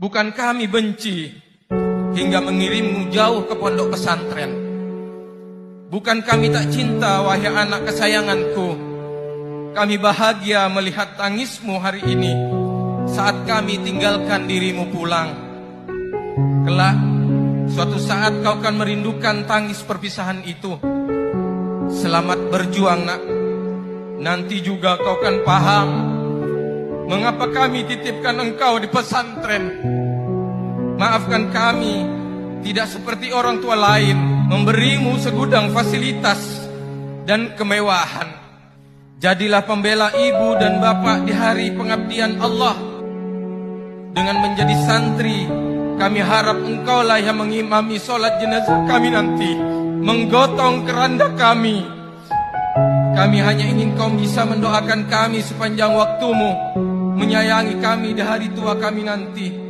Bukan kami benci hingga mengirimmu jauh ke pondok pesantren. Bukan kami tak cinta, wahai anak kesayanganku. Kami bahagia melihat tangismu hari ini saat kami tinggalkan dirimu pulang. Kelak, suatu saat kau akan merindukan tangis perpisahan itu. Selamat berjuang, nak. Nanti juga kau akan paham mengapa kami titipkan engkau di pesantren. Maafkan kami tidak seperti orang tua lain memberimu segudang fasilitas dan kemewahan. Jadilah pembela ibu dan bapak di hari pengabdian Allah. Dengan menjadi santri, kami harap engkaulah yang mengimami sholat jenazah kami nanti, menggotong keranda kami. Kami hanya ingin kau bisa mendoakan kami sepanjang waktumu, menyayangi kami di hari tua kami nanti.